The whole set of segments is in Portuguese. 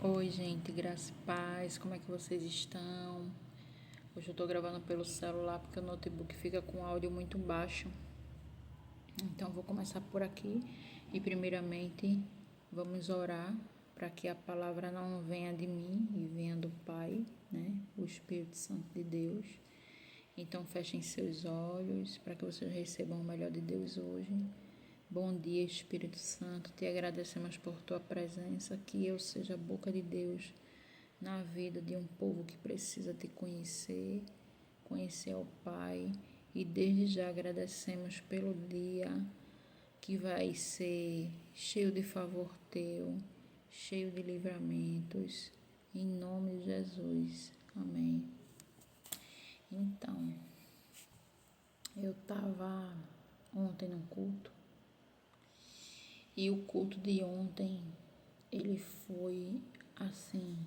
Oi, gente, graça e paz, como é que vocês estão? Hoje eu tô gravando pelo celular porque o notebook fica com áudio muito baixo. Então vou começar por aqui e primeiramente vamos orar para que a palavra não venha de mim e venha do Pai, né? O Espírito Santo de Deus. Então fechem seus olhos para que vocês recebam o melhor de Deus hoje. Bom dia, Espírito Santo, te agradecemos por tua presença, que eu seja a boca de Deus na vida de um povo que precisa te conhecer, conhecer ao Pai, e desde já agradecemos pelo dia que vai ser cheio de favor teu, cheio de livramentos, em nome de Jesus, amém. Então, eu estava ontem no culto, e o culto de ontem, ele foi assim,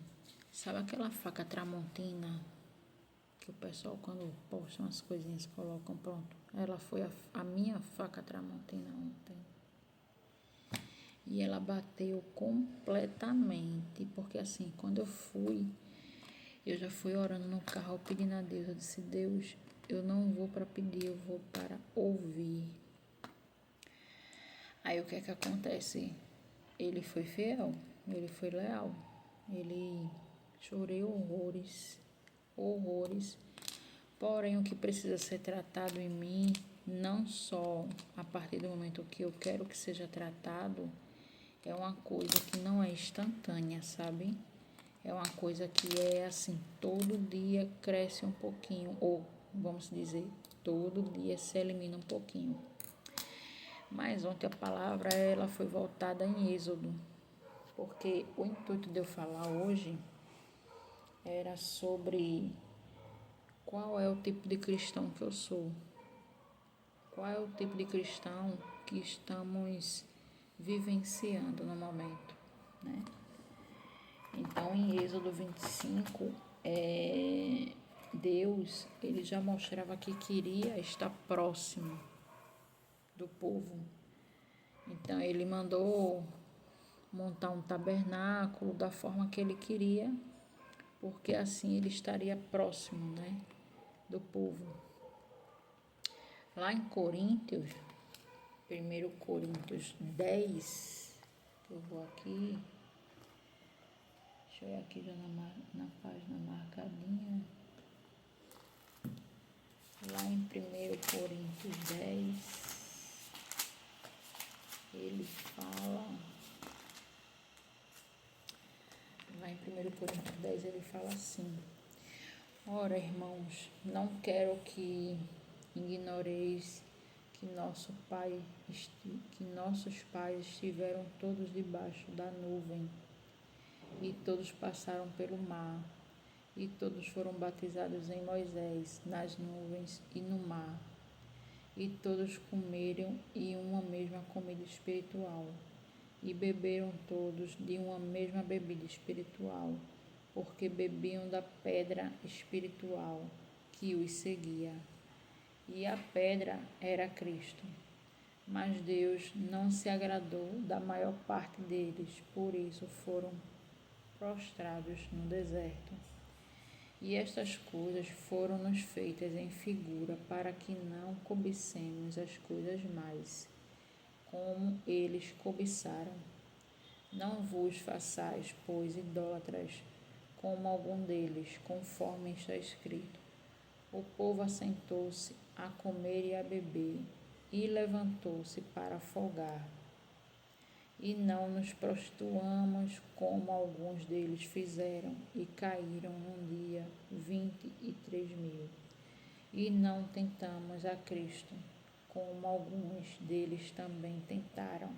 sabe aquela faca tramontina que o pessoal quando posta umas coisinhas colocam pronto? Ela foi a minha faca tramontina ontem. E ela bateu completamente, porque assim, quando eu já fui orando no carro pedindo a Deus, eu disse, Deus, eu não vou para pedir, eu vou para ouvir. Aí o que é que acontece? Ele foi fiel, ele foi leal, ele chorei horrores, horrores. Porém, o que precisa ser tratado em mim, não só a partir do momento que eu quero que seja tratado, é uma coisa que não é instantânea, sabe? É uma coisa que é assim, todo dia cresce um pouquinho, ou vamos dizer, todo dia se elimina um pouquinho. Mas ontem a palavra ela foi voltada em Êxodo, porque o intuito de eu falar hoje era sobre qual é o tipo de cristão que eu sou, qual é o tipo de cristão que estamos vivenciando no momento, né? Então, em Êxodo 25, Deus ele já mostrava que queria estar próximo do povo. Então, ele mandou montar um tabernáculo da forma que ele queria, porque assim ele estaria próximo, né, do povo. Lá em Coríntios, 1 Coríntios 10, que eu vou aqui, deixa eu ir aqui já na página marcadinha. Lá em 1 Coríntios 10, ele fala, lá em 1 Coríntios 10 ele fala assim, ora, irmãos, não quero que ignoreis que nossos pais estiveram todos debaixo da nuvem, e todos passaram pelo mar, e todos foram batizados em Moisés, nas nuvens e no mar, e todos comeram e uma mesma comida espiritual, e beberam todos de uma mesma bebida espiritual, porque bebiam da pedra espiritual que os seguia. E a pedra era Cristo. Mas Deus não se agradou da maior parte deles, por isso foram prostrados no deserto. E estas coisas foram-nos feitas em figura, para que não cobicemos as coisas mais, como eles cobiçaram. Não vos façais, pois, idólatras, como algum deles, conforme está escrito. O povo assentou-se a comer e a beber, e levantou-se para folgar. E não nos prostituamos como alguns deles fizeram, e caíram num dia 23.000. E não tentamos a Cristo, como alguns deles também tentaram,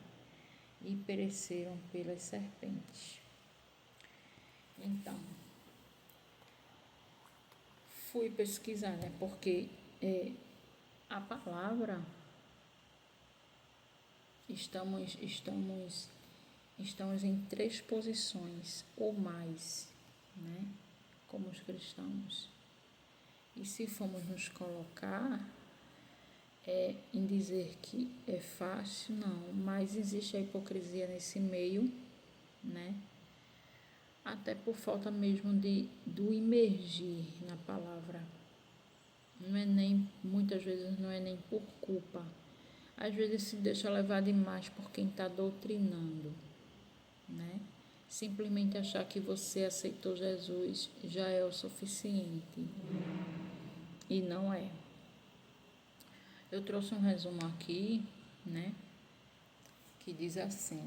e pereceram pelas serpentes. Então, fui pesquisar, né? Porque a palavra estamos em 3 posições ou mais, né? Como os cristãos. E se formos nos colocar em dizer que é fácil, não, mas existe a hipocrisia nesse meio, né? até por falta mesmo do imergir na palavra. Não é nem, muitas vezes não é nem por culpa. Às vezes se deixa levar demais por quem está doutrinando, né? Simplesmente achar que você aceitou Jesus já é o suficiente. E não é. Eu trouxe um resumo aqui, né? Que diz assim.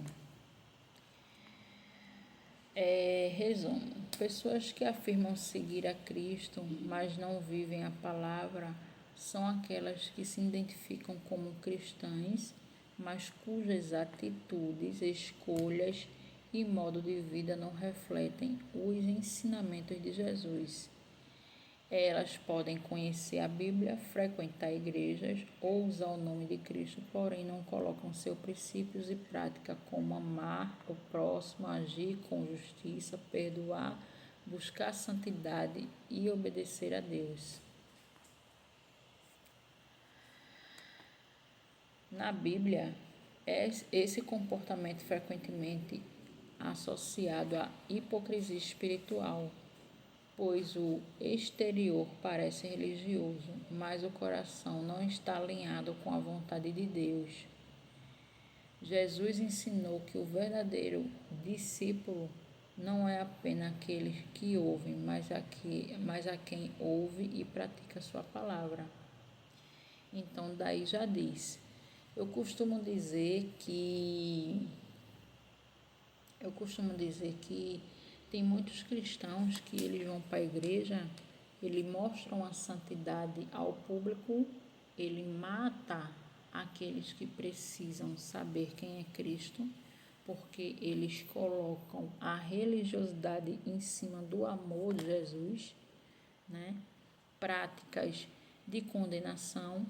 Resumo. Pessoas que afirmam seguir a Cristo, mas não vivem a palavra, são aquelas que se identificam como cristãs, mas cujas atitudes, escolhas e modo de vida não refletem os ensinamentos de Jesus. Elas podem conhecer a Bíblia, frequentar igrejas ou usar o nome de Cristo, porém não colocam seus princípios e prática como amar o próximo, agir com justiça, perdoar, buscar santidade e obedecer a Deus. Na Bíblia, esse comportamento frequentemente associado à hipocrisia espiritual, pois o exterior parece religioso, mas o coração não está alinhado com a vontade de Deus. Jesus ensinou que o verdadeiro discípulo não é apenas aquele que ouve, mas a quem ouve e pratica a sua palavra. Então, daí já diz. Eu costumo dizer que tem muitos cristãos que eles vão para a igreja, eles mostram a santidade ao público, ele mata aqueles que precisam saber quem é Cristo, porque eles colocam a religiosidade em cima do amor de Jesus, né? Práticas de condenação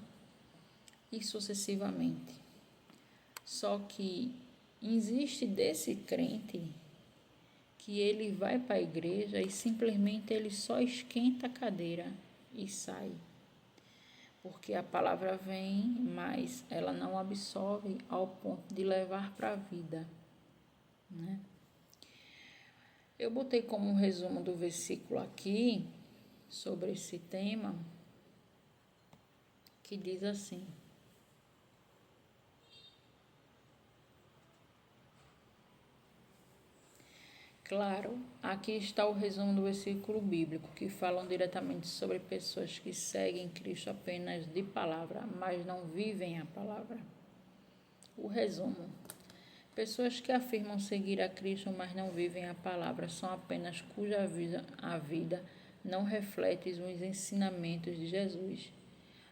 e sucessivamente. Só que existe desse crente que ele vai para a igreja e simplesmente ele só esquenta a cadeira e sai. Porque a palavra vem, mas ela não absorve ao ponto de levar para a vida, né? Eu botei como um resumo do versículo aqui, sobre esse tema, que diz assim: claro, aqui está o resumo do versículo bíblico, que falam diretamente sobre pessoas que seguem Cristo apenas de palavra, mas não vivem a palavra. O resumo: pessoas que afirmam seguir a Cristo, mas não vivem a palavra, são apenas cuja vida não reflete os ensinamentos de Jesus.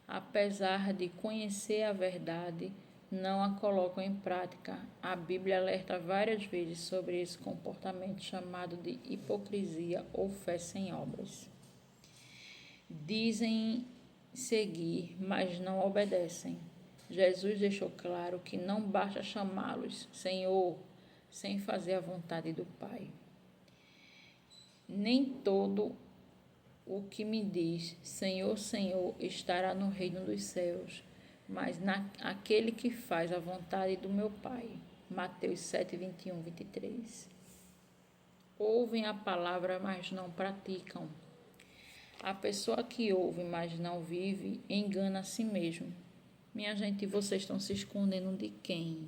Apesar de conhecer a verdade, não a colocam em prática. A Bíblia alerta várias vezes sobre esse comportamento chamado de hipocrisia ou fé sem obras. Dizem seguir, mas não obedecem. Jesus deixou claro que não basta chamá-los Senhor, sem fazer a vontade do Pai. Nem todo o que me diz Senhor, Senhor estará no reino dos céus, mas aquele que faz a vontade do meu Pai. Mateus 7, 21, 23. Ouvem a palavra, mas não praticam. A pessoa que ouve, mas não vive, engana a si mesmo. Minha gente, vocês estão se escondendo de quem?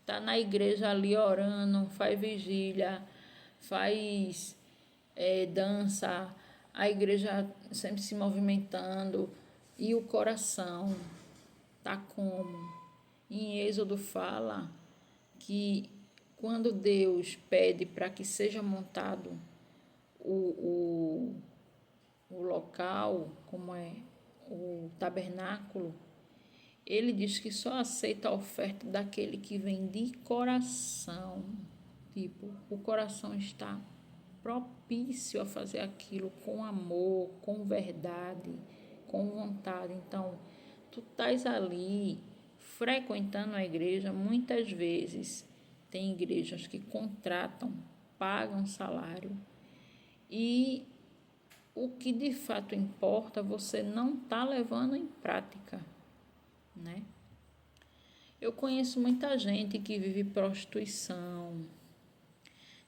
Está na igreja ali orando, faz vigília, faz dança, a igreja sempre se movimentando, e o coração está como? Em Êxodo fala que quando Deus pede para que seja montado o local, como é o tabernáculo, ele diz que só aceita a oferta daquele que vem de coração. Tipo, o coração está propício a fazer aquilo com amor, com verdade, com vontade. Então, tu estás ali frequentando a igreja, muitas vezes tem igrejas que contratam, pagam salário, e o que de fato importa você não está levando em prática, né? Eu conheço muita gente que vive prostituição,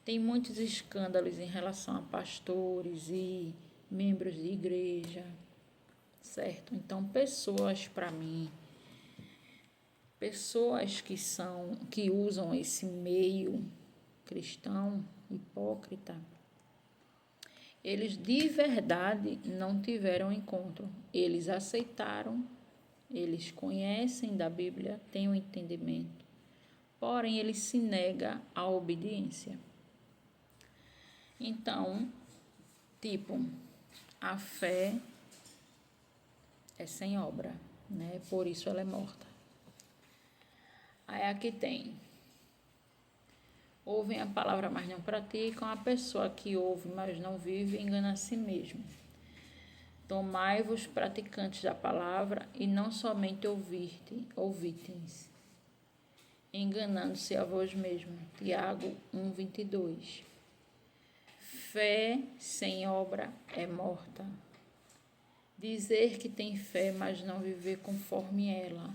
Tem muitos escândalos em relação a pastores e membros de igreja, certo? Então, pessoas, para mim, pessoas que usam esse meio cristão hipócrita, eles de verdade não tiveram encontro. Eles aceitaram, eles conhecem da Bíblia, têm o entendimento, porém ele se nega à obediência. Então, a fé é sem obra, né? Por isso ela é morta. Aí aqui tem: ouvem a palavra, mas não praticam. A pessoa que ouve, mas não vive, engana a si mesmo. Tomai-vos praticantes da palavra e não somente ouvites, enganando-se a vós mesmos. Tiago 1:22. Fé sem obra é morta. Dizer que tem fé, mas não viver conforme ela,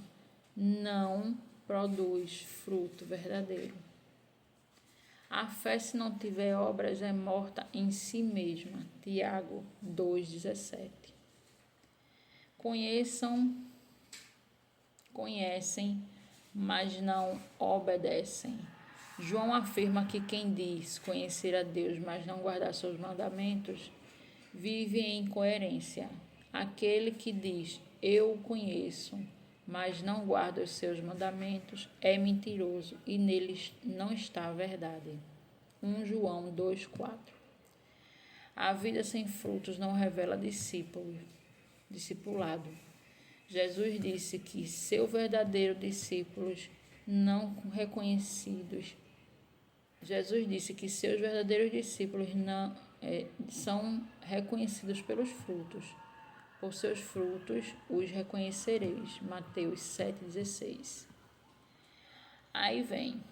não produz fruto verdadeiro. A fé, se não tiver obras, é morta em si mesma. Tiago 2:17. Conhecem, mas não obedecem. João afirma que quem diz conhecer a Deus, mas não guardar seus mandamentos, vive em incoerência. Aquele que diz, eu o conheço, mas não guarda os seus mandamentos, é mentiroso e neles não está a verdade. 1 João 2:4. A vida sem frutos não revela discipulado. Jesus disse que seus verdadeiros discípulos não reconhecidos, são reconhecidos pelos frutos. Por seus frutos os reconhecereis. Mateus 7:16. Aí vem.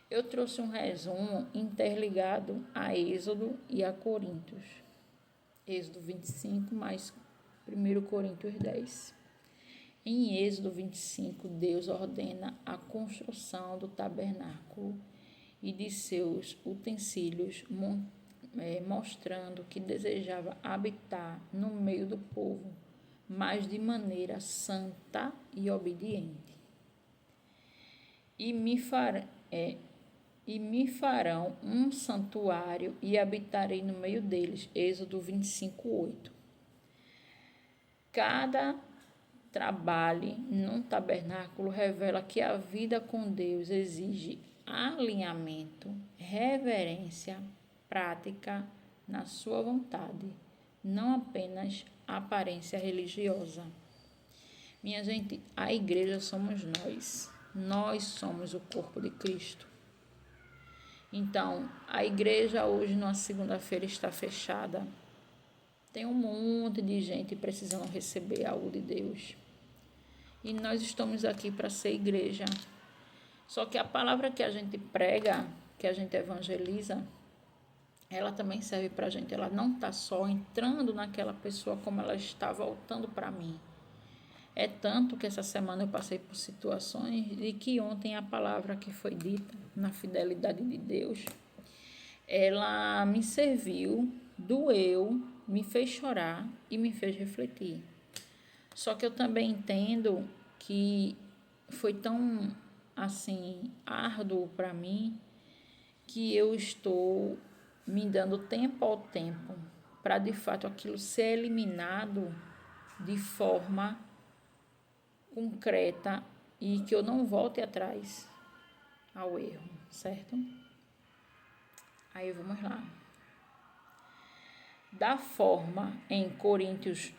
Eu trouxe um resumo interligado a Êxodo e a Coríntios. Êxodo 25 mais 1 Coríntios 10. Em Êxodo 25, Deus ordena a construção do tabernáculo e de seus utensílios, mostrando que desejava habitar no meio do povo, mas de maneira santa e obediente. E me farão um santuário e habitarei no meio deles. Êxodo 25:8. Cada trabalho num tabernáculo revela que a vida com Deus exige alinhamento, reverência, prática na sua vontade, não apenas aparência religiosa. Minha gente, a igreja somos nós. Nós somos o corpo de Cristo. Então, a igreja hoje, numa segunda-feira, está fechada. Tem um monte de gente precisando receber algo de Deus. E nós estamos aqui para ser igreja. Só que a palavra que a gente prega, que a gente evangeliza, ela também serve para a gente. Ela não está só entrando naquela pessoa como ela está voltando para mim. É tanto que essa semana eu passei por situações de que ontem a palavra que foi dita na fidelidade de Deus, ela me serviu, doeu, me fez chorar e me fez refletir. Só que eu também entendo que foi tão, árduo para mim, que eu estou me dando tempo ao tempo para, de fato, aquilo ser eliminado de forma concreta e que eu não volte atrás ao erro, certo? Aí vamos lá. Da forma, em Coríntios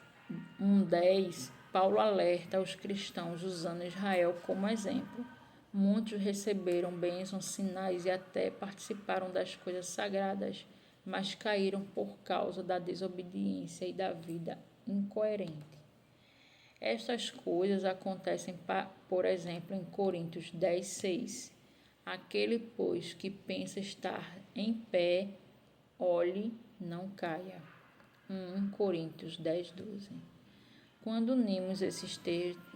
1:10, Paulo alerta os cristãos usando Israel como exemplo. Muitos receberam bênçãos, sinais e até participaram das coisas sagradas, mas caíram por causa da desobediência e da vida incoerente. Estas coisas acontecem, por exemplo, em Coríntios 10:6. Aquele, pois, que pensa estar em pé, olhe, não caia. 1 Coríntios 10:12. Quando unimos esses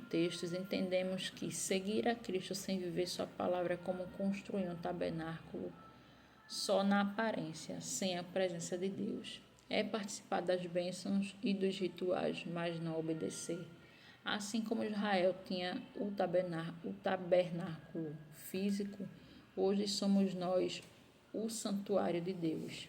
textos, entendemos que seguir a Cristo sem viver sua palavra é como construir um tabernáculo só na aparência, sem a presença de Deus. É participar das bênçãos e dos rituais, mas não obedecer. Assim como Israel tinha o tabernáculo físico, hoje somos nós o santuário de Deus.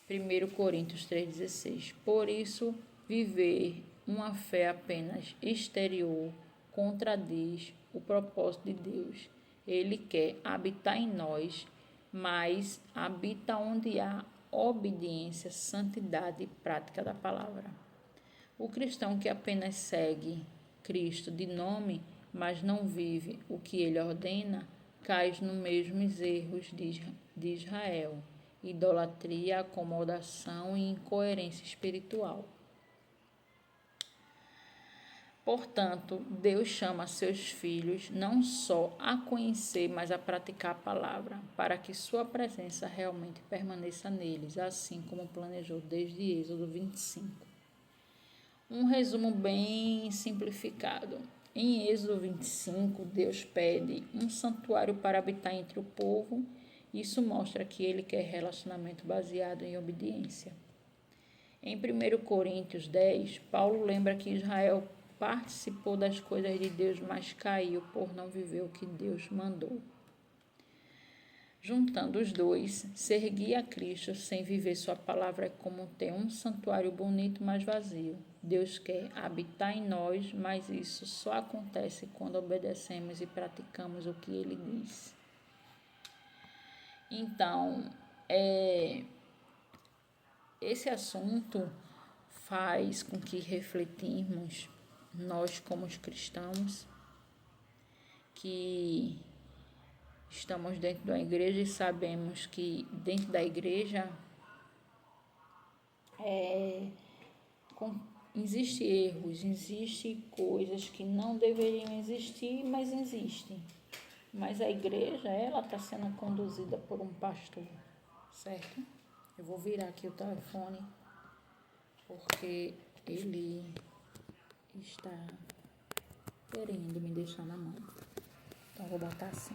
1 Coríntios 3,16. Por isso, viver uma fé apenas exterior contradiz o propósito de Deus. Ele quer habitar em nós, mas habita onde há obediência, santidade e prática da palavra. O cristão que apenas segue Cristo de nome, mas não vive o que ele ordena, cai nos mesmos erros de Israel: idolatria, acomodação e incoerência espiritual. Portanto, Deus chama seus filhos não só a conhecer, mas a praticar a palavra, para que sua presença realmente permaneça neles, assim como planejou desde Êxodo 25. Um resumo bem simplificado. Em Êxodo 25, Deus pede um santuário para habitar entre o povo. Isso mostra que ele quer relacionamento baseado em obediência. Em 1 Coríntios 10, Paulo lembra que Israel participou das coisas de Deus, mas caiu por não viver o que Deus mandou. Juntando os dois, seguir a Cristo sem viver sua palavra é como ter um santuário bonito, mas vazio. Deus quer habitar em nós, mas isso só acontece quando obedecemos e praticamos o que Ele diz. Então, esse assunto faz com que refletirmos, nós como os cristãos, que estamos dentro da igreja e sabemos que dentro da igreja existem erros, existem coisas que não deveriam existir, mas existem. Mas a igreja, ela está sendo conduzida por um pastor, certo? Eu vou virar aqui o telefone, porque ele está querendo me deixar na mão. Então, vou botar assim.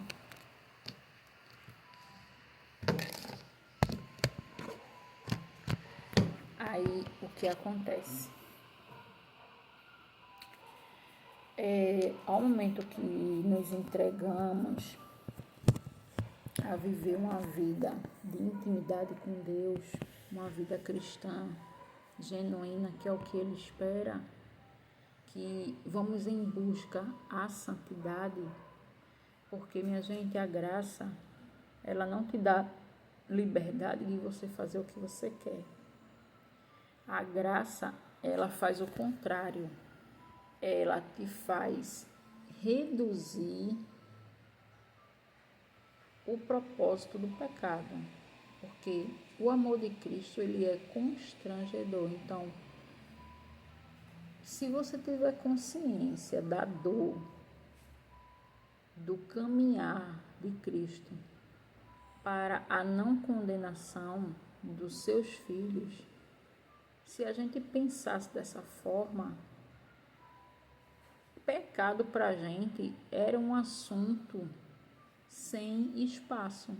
Aí, o que acontece? Ao momento que nos entregamos a viver uma vida de intimidade com Deus, uma vida cristã genuína, que é o que Ele espera, que vamos em busca à santidade, porque, minha gente, a graça, ela não te dá liberdade de você fazer o que você quer. A graça, ela faz o contrário. Ela te faz reduzir o propósito do pecado, porque o amor de Cristo, ele é constrangedor. Então, se você tiver consciência da dor, do caminhar de Cristo para a não condenação dos seus filhos, se a gente pensasse dessa forma, pecado para a gente era um assunto sem espaço.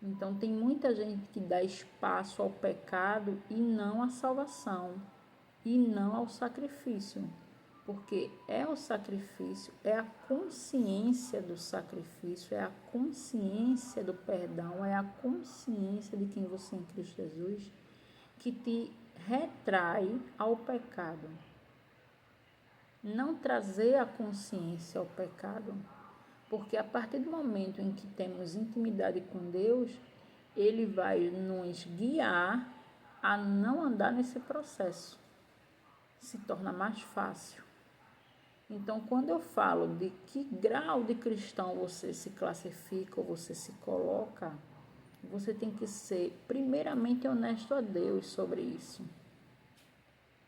Então, tem muita gente que dá espaço ao pecado e não à salvação, e não ao sacrifício, porque é o sacrifício, é a consciência do sacrifício, é a consciência do perdão, é a consciência de quem você é em Cristo Jesus que te retrai ao pecado. Não trazer a consciência ao pecado, porque a partir do momento em que temos intimidade com Deus, Ele vai nos guiar a não andar nesse processo. Se torna mais fácil. Então, quando eu falo de que grau de cristão você se classifica ou você se coloca, você tem que ser primeiramente honesto a Deus sobre isso.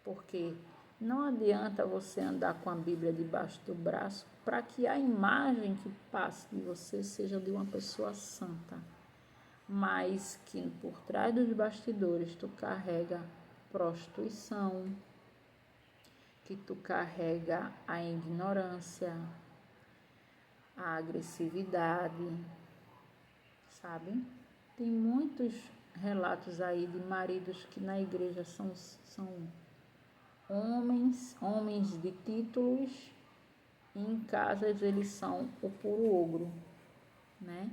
Porque não adianta você andar com a Bíblia debaixo do braço para que a imagem que passe de você seja de uma pessoa santa, mas que por trás dos bastidores tu carrega prostituição, que tu carrega a ignorância, a agressividade, sabe? Tem muitos relatos aí de maridos que na igreja são homens de títulos, e em casas eles são o puro ogro, né?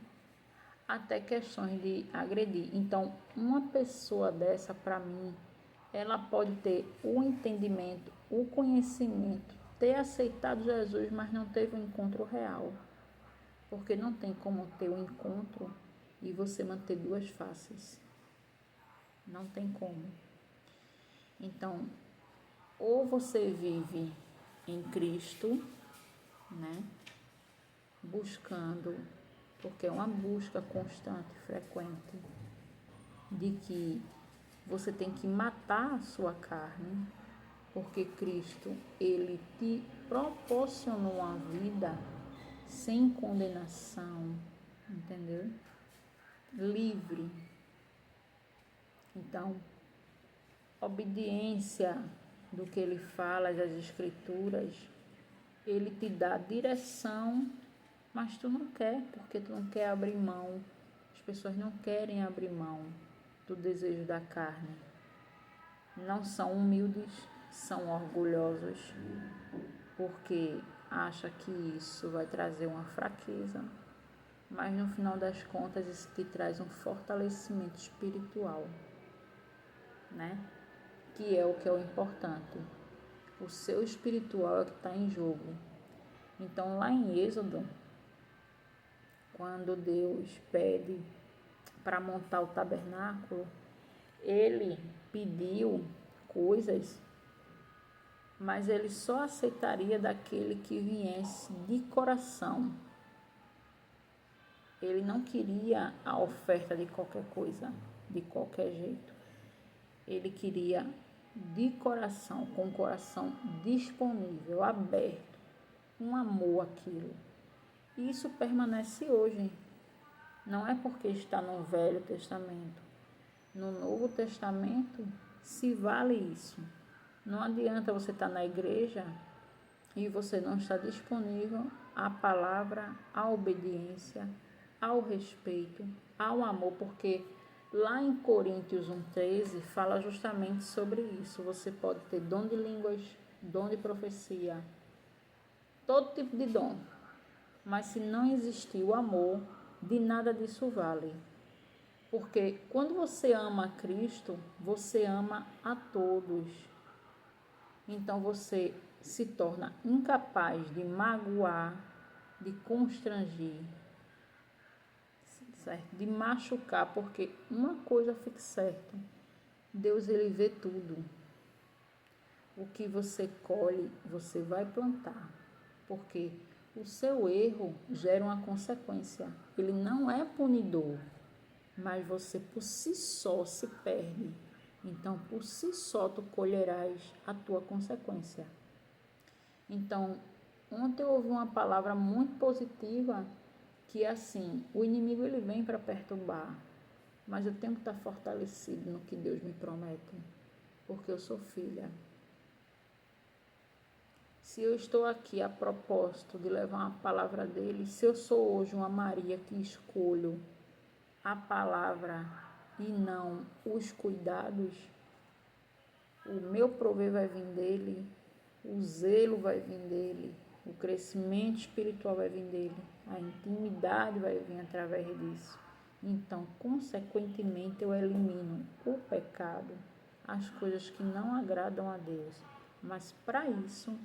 Até questões de agredir. Então, uma pessoa dessa, para mim, ela pode ter o entendimento, o conhecimento, ter aceitado Jesus, mas não teve um encontro real. Porque não tem como ter um encontro e você manter duas faces. Não tem como. Então, ou você vive em Cristo, né? Buscando, porque é uma busca constante, frequente, de que você tem que matar a sua carne, porque Cristo, ele te proporcionou uma vida sem condenação, entendeu? Livre. Então, obediência do que ele fala, das escrituras, ele te dá direção, mas tu não quer, porque tu não quer abrir mão. As pessoas não querem abrir mão do desejo da carne. Não são humildes, são orgulhosos, porque acha que isso vai trazer uma fraqueza, mas no final das contas isso te traz um fortalecimento espiritual, né? Que é o importante. O seu espiritual é o que está em jogo. Então, lá em Êxodo, quando Deus pede para montar o tabernáculo, ele pediu coisas, mas ele só aceitaria daquele que viesse de coração. Ele não queria a oferta de qualquer coisa, de qualquer jeito. Ele queria de coração, com o coração disponível, aberto, um amor àquilo. E isso permanece hoje. Não é porque está no Velho Testamento. No Novo Testamento se vale isso. Não adianta você estar na igreja e você não estar disponível à palavra, à obediência, ao respeito, ao amor, porque lá em Coríntios 1,13 fala justamente sobre isso. Você pode ter dom de línguas, dom de profecia, todo tipo de dom, mas se não existir o amor, de nada disso vale. Porque quando você ama a Cristo, você ama a todos. Então você se torna incapaz de magoar, de constranger, certo? De machucar, porque uma coisa fica certa, Deus ele vê tudo. O que você colhe, você vai plantar, porque o seu erro gera uma consequência. Ele não é punidor, mas você por si só se perde. Então, por si só, tu colherás a tua consequência. Então, ontem eu ouvi uma palavra muito positiva, que é assim, o inimigo ele vem para perturbar, mas eu tenho que estar fortalecido no que Deus me promete, porque eu sou filha. Se eu estou aqui a propósito de levar uma palavra dele, se eu sou hoje uma Maria que escolho a palavra e não os cuidados, o meu prover vai vir dele, o zelo vai vir dele, o crescimento espiritual vai vir dele, a intimidade vai vir através disso. Então, consequentemente, eu elimino o pecado, as coisas que não agradam a Deus. Mas para isso,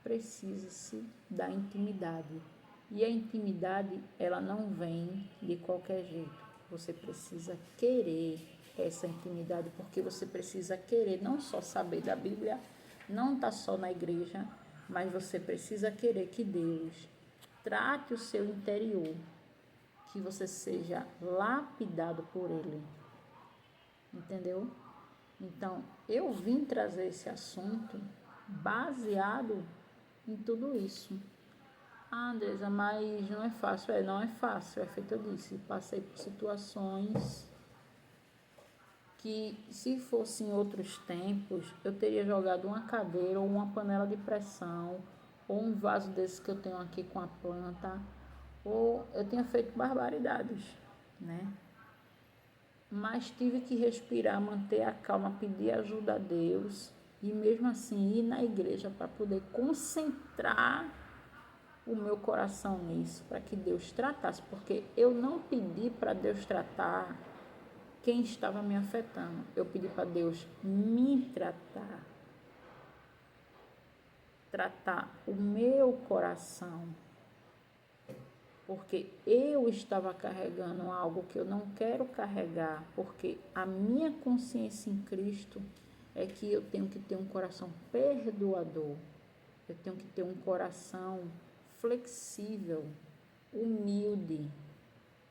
precisa-se da intimidade. E a intimidade, ela não vem de qualquer jeito. Você precisa querer essa intimidade, porque você precisa querer não só saber da Bíblia, não está só na igreja, mas você precisa querer que Deus trate o seu interior, que você seja lapidado por Ele. Entendeu? Então, eu vim trazer esse assunto baseado em tudo isso. Ah, Andresa, mas não é fácil. Não é fácil, é feito eu disse. Passei por situações que, se fosse em outros tempos, eu teria jogado uma cadeira ou uma panela de pressão, ou um vaso desse que eu tenho aqui com a planta, ou eu tinha feito barbaridades, né? Mas tive que respirar, manter a calma, pedir ajuda a Deus e mesmo assim ir na igreja para poder concentrar o meu coração nisso, para que Deus tratasse, porque eu não pedi para Deus tratar quem estava me afetando, eu pedi para Deus me tratar o meu coração, porque eu estava carregando algo que eu não quero carregar, porque a minha consciência em Cristo é que eu tenho que ter um coração perdoador, eu tenho que ter um coração flexível, humilde,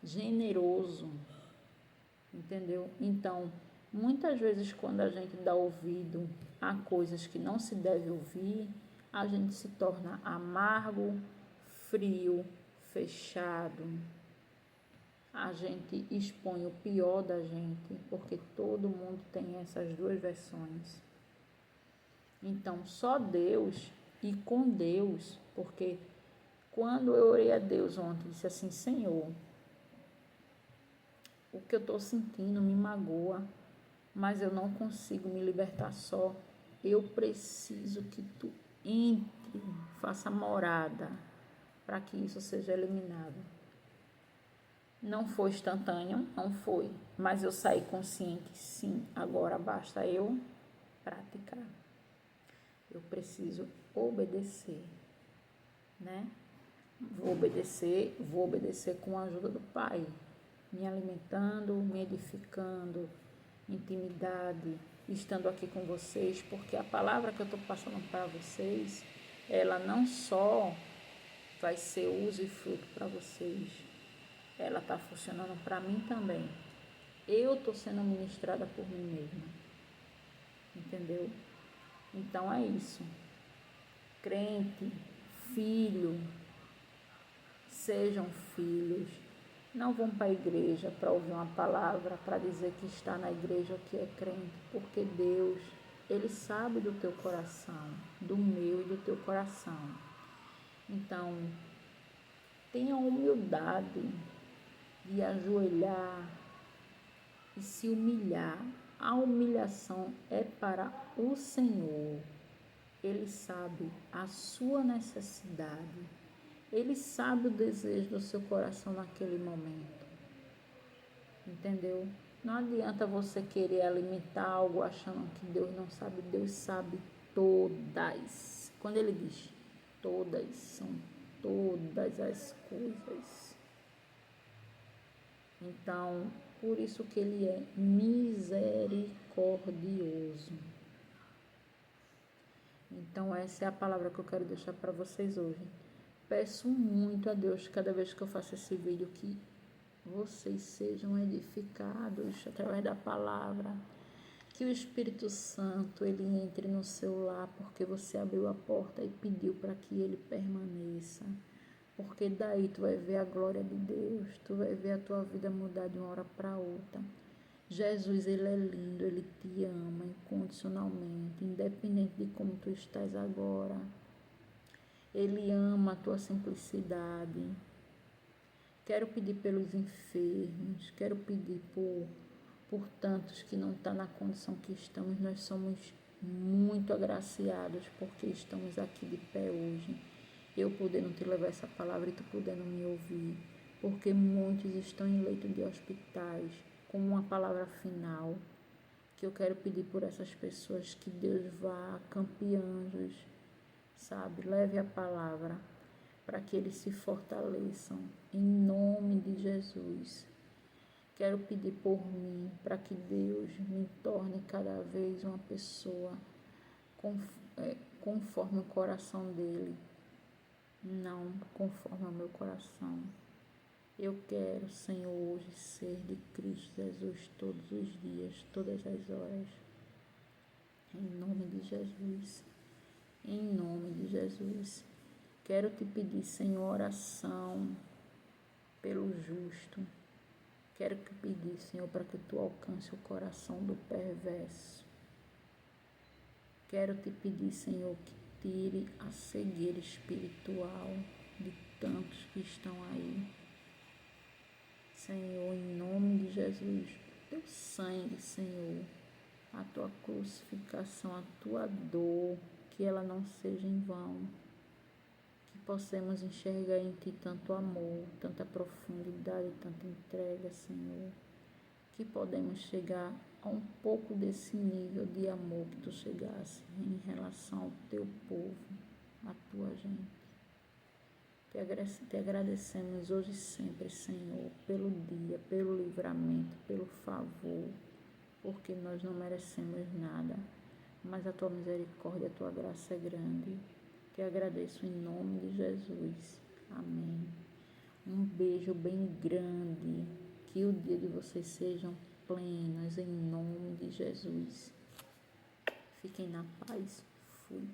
generoso, entendeu? Então, muitas vezes quando a gente dá ouvido a coisas que não se deve ouvir, a gente se torna amargo, frio, fechado, a gente expõe o pior da gente, porque todo mundo tem essas duas versões. Então, só Deus e com Deus, porque quando eu orei a Deus ontem, disse assim: Senhor, o que eu estou sentindo me magoa, mas eu não consigo me libertar só. Eu preciso que tu entre, faça morada, para que isso seja eliminado. Não foi instantâneo, não foi, mas eu saí consciente, sim, agora basta eu praticar. Eu preciso obedecer, né? Vou obedecer com a ajuda do Pai, me alimentando, me edificando, intimidade, estando aqui com vocês, porque a palavra que eu estou passando para vocês, ela não só vai ser uso e fruto para vocês, ela está funcionando para mim também. Eu estou sendo ministrada por mim mesma, entendeu? Então é isso. Crente, filho, sejam filhos. Não vão para a igreja para ouvir uma palavra, para dizer que está na igreja ou que é crente, porque Deus, Ele sabe do teu coração, do meu e do teu coração. Então, tenha humildade de ajoelhar e se humilhar. A humilhação é para o Senhor. Ele sabe a sua necessidade. Ele sabe o desejo do seu coração naquele momento. Entendeu? Não adianta você querer alimentar algo achando que Deus não sabe. Deus sabe todas. Quando Ele diz todas, são todas as coisas. Então, por isso que Ele é misericordioso. Então, essa é a palavra que eu quero deixar para vocês hoje. Peço muito a Deus, cada vez que eu faço esse vídeo, que vocês sejam edificados através da palavra. Que o Espírito Santo, ele entre no seu lar, porque você abriu a porta e pediu para que ele permaneça. Porque daí tu vai ver a glória de Deus, tu vai ver a tua vida mudar de uma hora para outra. Jesus, ele é lindo, ele te ama incondicionalmente, independente de como tu estás agora. Ele ama a tua simplicidade. Quero pedir pelos enfermos, quero pedir por tantos que não estão na condição que estamos. Nós somos muito agraciados porque estamos aqui de pé hoje. Eu podendo te levar essa palavra e tu podendo me ouvir. Porque muitos estão em leito de hospitais, com uma palavra final, que eu quero pedir por essas pessoas, que Deus vá, campe anjos, sabe? Leve a palavra para que eles se fortaleçam, em nome de Jesus. Quero pedir por mim, para que Deus me torne cada vez uma pessoa conforme o coração dele, não conforme o meu coração. Eu quero, Senhor, hoje ser de Cristo Jesus todos os dias, todas as horas. Em nome de Jesus. Em nome de Jesus. Quero te pedir, Senhor, oração pelo justo. Quero te pedir, Senhor, para que tu alcance o coração do perverso. Quero te pedir, Senhor, que tire a cegueira espiritual de tantos que estão aí. Senhor, em nome de Jesus, teu sangue, Senhor, a tua crucificação, a tua dor, que ela não seja em vão, que possamos enxergar em ti tanto amor, tanta profundidade, tanta entrega, Senhor, que podemos chegar a um pouco desse nível de amor que tu chegasse em relação ao teu povo, a tua gente. Te agradecemos hoje e sempre, Senhor, pelo dia, pelo livramento, pelo favor, porque nós não merecemos nada, mas a tua misericórdia, a tua graça é grande. Te agradeço em nome de Jesus. Amém. Um beijo bem grande, que o dia de vocês sejam plenos, em nome de Jesus. Fiquem na paz. Fui.